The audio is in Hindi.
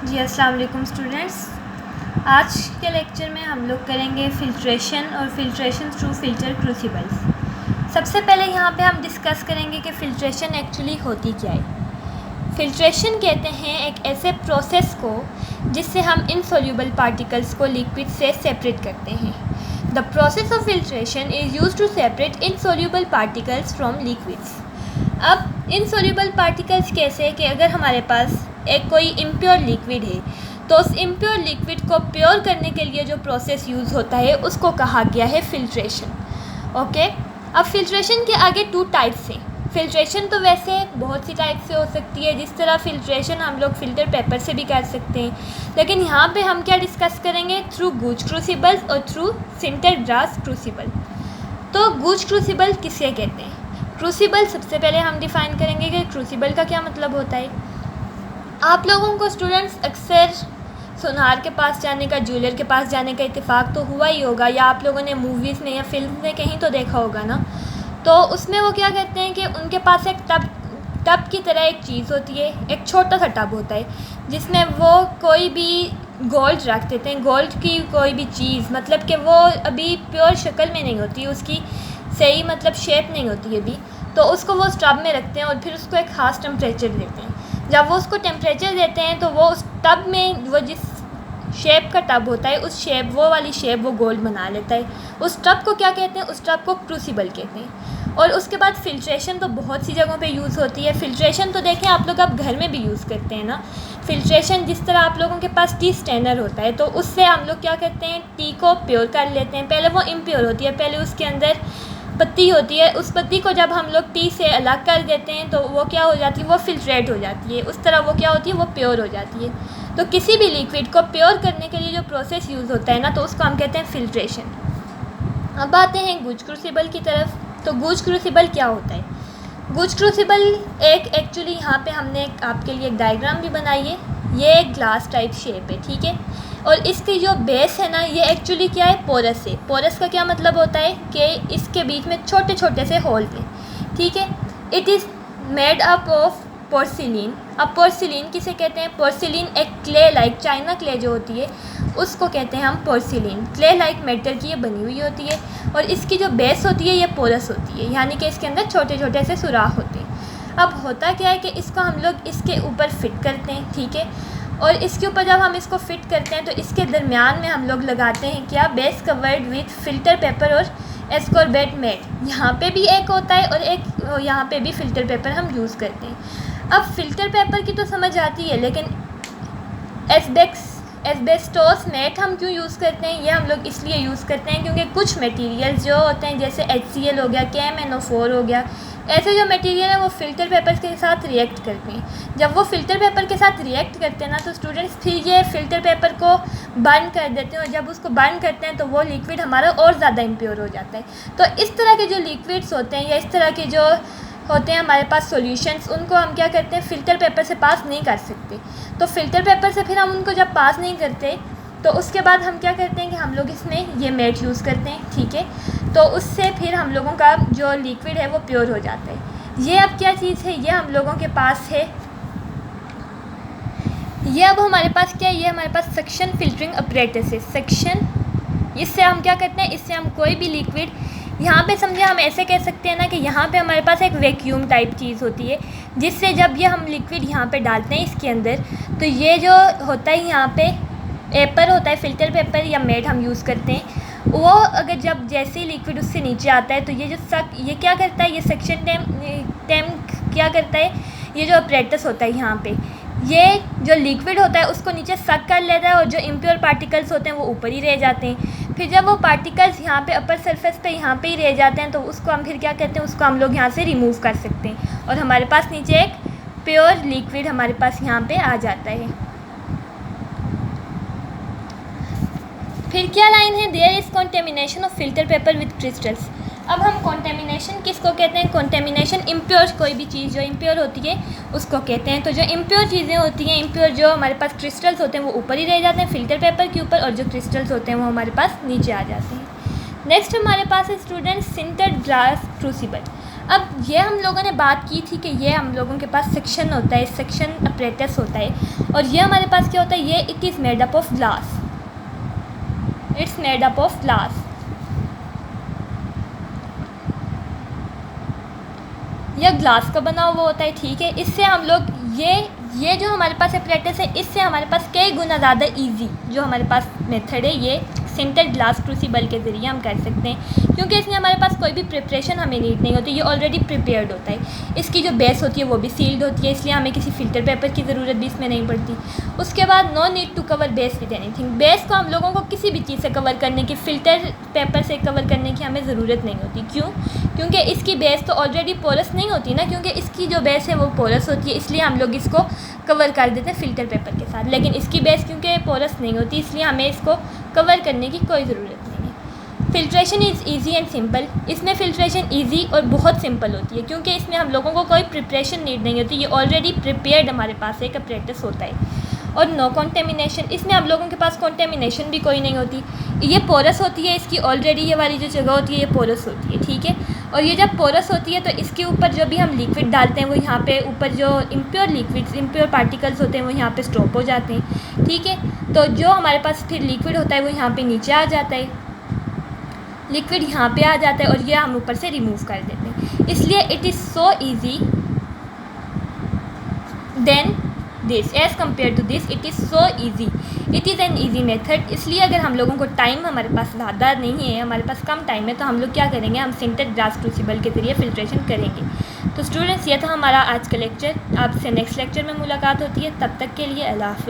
जी अस्सलाम वालेकुम स्टूडेंट्स। आज के लेक्चर में हम लोग करेंगे फ़िल्ट्रेशन और फ़िल्ट्रेशन थ्रू फ़िल्टर क्रूसिबल्स। सबसे पहले यहाँ पे हम डिस्कस करेंगे कि फ़िल्ट्रेशन एक्चुअली होती क्या है। फ़िल्ट्रेशन कहते हैं एक ऐसे प्रोसेस को जिससे हम इनसोल्यूबल पार्टिकल्स को लिक्विड से सेपरेट करते हैं। The process of filtration is used to separate insoluble particles from liquids. अब इनसोल्यूबल पार्टिकल्स कैसे कि अगर हमारे पास एक कोई इम्प्योर लिक्विड है तो उस इम्प्योर लिक्विड को प्योर करने के लिए जो प्रोसेस यूज़ होता है उसको कहा गया है फ़िल्ट्रेशन। ओके, अब फ़िल्ट्रेशन के आगे टू टाइप्स हैं। फ़िल्ट्रेशन तो वैसे बहुत सी टाइप से हो सकती है, जिस तरह फ़िल्ट्रेशन हम लोग फ़िल्टर पेपर से भी कर सकते हैं, लेकिन यहाँ पे हम क्या डिस्कस करेंगे थ्रू गूज क्रूसिबल्स और थ्रू सिंटर ग्लास क्रूसिबल। तो गूज क्रूसिबल किसे कहते हैं? क्रूसिबल सबसे पहले हम डिफ़ाइन करेंगे कि क्रूसिबल का क्या मतलब होता है। आप लोगों को स्टूडेंट्स अक्सर सुनार के पास जाने का, ज्वेलर के पास जाने का इत्तेफाक तो हुआ ही होगा, या आप लोगों ने मूवीज़ में या फिल्म में कहीं तो देखा होगा ना। तो उसमें वो क्या कहते हैं कि उनके पास एक टब की तरह एक चीज़ होती है, एक छोटा सा टब होता है जिसमें वो कोई भी गोल्ड रख देते हैं, गोल्ड की कोई भी चीज़, मतलब कि वो अभी प्योर शक्ल में नहीं होती, उसकी सही मतलब शेप नहीं होती अभी, तो उसको वो टब में रखते हैं और फिर उसको एक ख़ास टेम्परेचर देते हैं। जब वो उसको टेम्परेचर देते हैं तो वो उस टब में, वो जिस शेप का टब होता है उस शेप, वो वाली शेप वो गोल्ड बना लेता है। उस टब को क्या कहते हैं? उस टब को क्रूसिबल कहते हैं। और उसके बाद फ़िल्ट्रेशन तो बहुत सी जगहों पे यूज़ होती है। फ़िल्ट्रेशन तो देखें आप लोग, आप घर में भी यूज़ करते हैं ना फ़िल्ट्रेशन। जिस तरह आप लोगों के पास टी स्टेनर होता है तो उससे हम लोग क्या करते हैं, टी को प्योर कर लेते हैं। पहले वो इम्प्योर होती है, पहले उसके अंदर पत्ती होती है, उस पत्ती को जब हम लोग टी से अलग कर देते हैं तो वो क्या हो जाती है, वो फ़िल्ट्रेट हो जाती है। उस तरह वो क्या होती है, वो प्योर हो जाती है। तो किसी भी लिक्विड को प्योर करने के लिए जो प्रोसेस यूज़ होता है ना, तो उसको हम कहते हैं फ़िल्ट्रेशन। अब आते हैं गूज क्रूसिबल की तरफ। तो गूज क्रूसिबल क्या होता है? गूज क्रूसिबल एक एक्चुअली यहाँ पे हमने आपके लिए एक डायग्राम भी बनाई है। ये एक ग्लास टाइप शेप है, ठीक है। और इसकी जो बेस है ना, ये एक्चुअली क्या है, पोरस है। पोरस का क्या मतलब होता है कि इसके बीच में छोटे छोटे से होल हैं, ठीक है। It is made up of porcelain. अब पोर्सिलिन किसे कहते हैं? पोर्सिलिन एक क्ले लाइक, चाइना क्ले जो होती है उसको कहते हैं हम पोर्सिलिन। क्ले लाइक मेटल की ये बनी हुई होती है और इसकी जो बेस होती है ये पोरस होती है, यानी कि इसके अंदर छोटे छोटे से सुराख होते हैं। अब होता क्या है कि इसको हम लोग इसके ऊपर फिट करते हैं, ठीक है। और इसके ऊपर जब हम इसको फिट करते हैं तो इसके दरमियान में हम लोग लगाते हैं क्या, base covered with filter paper और एस्कॉर्बेट मैट। यहाँ पे भी एक होता है और एक यहाँ पे भी फ़िल्टर पेपर हम यूज़ करते हैं। अब फ़िल्टर पेपर की तो समझ आती है, लेकिन एस्बेस्टोस मैट हम क्यों यूज़ करते हैं? ये हम लोग इसलिए यूज़ करते हैं क्योंकि कुछ मटेरियल्स जो होते हैं, जैसे HCl हो गया, KMnO4 हो गया, ऐसे जो मटेरियल है वो फ़िल्टर पेपर के साथ रिएक्ट करते हैं। जब वो फ़िल्टर पेपर के साथ रिएक्ट करते हैं ना, तो स्टूडेंट्स फिर ये फ़िल्टर पेपर को बर्न कर देते हैं, और जब उसको बर्न करते हैं तो वो लिक्विड हमारा और ज़्यादा इम्प्योर हो जाता है। तो इस तरह के जो लिक्विड्स होते हैं या इस तरह के जो होते हैं हमारे पास सॉल्यूशंस, उनको हम क्या करते हैं, फ़िल्टर पेपर से पास नहीं कर सकते। तो फ़िल्टर पेपर से फिर हम उनको जब पास नहीं करते तो उसके बाद हम क्या करते हैं कि हम लोग इसमें ये मैट यूज़ करते हैं, ठीक है। तो उससे फिर हम लोगों का जो लिक्विड है वो प्योर हो जाता है। ये अब क्या चीज़ है, ये हम लोगों के पास है, ये अब हमारे पास क्या है, ये हमारे पास सक्शन फिल्टरिंग अपरेटस है। सक्शन, इससे हम क्या करते हैं, इससे हम कोई भी लिक्विड, यहाँ पे समझे हम ऐसे कह सकते हैं ना कि यहाँ पे हमारे पास एक वैक्यूम टाइप चीज़ होती है, जिससे जब ये हम लिक्विड यहाँ पे डालते हैं इसके अंदर, तो ये जो होता है यहाँ पे पेपर होता है, फ़िल्टर पेपर या मैट हम यूज़ करते हैं, वो अगर जब जैसे ही लिक्विड उससे नीचे आता है तो ये जो ये क्या करता है, ये सक्शन टैंक क्या करता है, ये जो अपरेटस होता है यहाँ पे, ये जो लिक्विड होता है उसको नीचे सक कर लेता है और जो इम्प्योर पार्टिकल्स होते हैं वो ऊपर ही रह जाते हैं। फिर जब वो पार्टिकल्स यहाँ पे अपर सरफेस पे यहाँ पे ही रह जाते हैं तो उसको हम फिर क्या कहते हैं, उसको हम लोग यहाँ से रिमूव कर सकते हैं और हमारे पास नीचे एक प्योर लिक्विड हमारे पास यहाँ पे आ जाता है। फिर क्या लाइन है, there is contamination of filter paper with crystals. अब हम कॉन्टेमिनेशन किसको कहते हैं? कॉन्टेमिनेशन इम्प्योर, कोई भी चीज़ जो इम्प्योर होती है उसको कहते हैं। तो जो इम्प्योर चीज़ें होती हैं, इम्प्योर जो हमारे पास क्रिस्टल्स होते हैं वो ऊपर ही रह जाते हैं फ़िल्टर पेपर के ऊपर, और जो क्रिस्टल्स होते हैं वो हमारे पास नीचे आ जाते हैं। नेक्स्ट हमारे पास है स्टूडेंट सिंटर ग्लास क्रूसिबल। अब ये हम लोगों ने बात की थी कि ये हम लोगों के पास सेक्शन होता है, सेक्शन अपरेटस होता है, और ये हमारे पास क्या होता है, ये it is made up of glass, it's made up of glass. यह ग्लास का बना हुआ होता है, ठीक है। इससे हम लोग ये जो हमारे पास अपरेटस है, इससे हमारे पास कई गुना ज़्यादा इजी जो हमारे पास मेथड है, ये सिंटेड ग्लास क्रूसिबल के ज़रिए हम कर सकते हैं, क्योंकि इसमें हमारे पास कोई भी प्रिपरेशन हमें नीड नहीं होती, ये ऑलरेडी प्रिपेयर्ड होता है। इसकी जो बेस होती है वो भी सील्ड होती है, इसलिए हमें किसी फ़िल्टर पेपर की ज़रूरत भी इसमें नहीं पड़ती। उसके बाद no need to cover base with anything, base को हम लोगों को किसी भी चीज़ से कवर करने की, फ़िल्टर पेपर से कवर करने की हमें ज़रूरत नहीं होती। क्यों? क्योंकि इसकी बेस तो ऑलरेडी पोरस नहीं होती ना, क्योंकि इसकी जो बेस है वो पोरस होती है, इसलिए हम लोग इसको कवर कर देते हैं फ़िल्टर पेपर के साथ। लेकिन इसकी बेस क्योंकि पोरस नहीं होती, इसलिए हमें इसको कवर करने की कोई ज़रूरत नहीं है। Filtration is easy and simple, इसमें फ़िल्ट्रेशन ईजी और बहुत सिंपल होती है, क्योंकि इसमें हम लोगों को कोई प्रिपरेशन नीड नहीं होती, ये ऑलरेडी प्रिपेयर्ड हमारे पास एक अपरेटस होता है। और नो कॉन्टेमिनेशन, इसमें हम लोगों के पास कॉन्टेमिनेशन भी कोई नहीं होती, ये पोरस होती है, इसकी ऑलरेडी ये वाली जो जगह होती है ये पोरस होती है, ठीक है। और ये जब पोरस होती है तो इसके ऊपर जो भी हम लिक्विड डालते हैं वो यहाँ पे ऊपर जो इम्प्योर लिक्विड्स, इम्प्योर पार्टिकल्स होते हैं वो यहाँ पे स्टॉप हो जाते हैं, ठीक है। तो जो हमारे पास फिर लिक्विड होता है वो यहाँ पे नीचे आ जाता है, लिक्विड यहाँ पे आ जाता है और ये हम ऊपर से रिमूव कर देते हैं। इसलिए it is so easy then this, as compare to this it is so easy, it is an easy method. इसलिए अगर हम लोगों को टाइम हमारे पास ज़्यादा नहीं है, हमारे पास कम टाइम है, तो हम लोग क्या करेंगे, हम सिंटेड ग्लास क्रूसिबल के ज़रिए फ़िल्ट्रेशन करेंगे। तो स्टूडेंट्स, ये था हमारा आज का लेक्चर, आपसे नेक्स्ट लेक्चर में मुलाकात होती है, तब तक के लिए अल्लाह हाफ़िज़।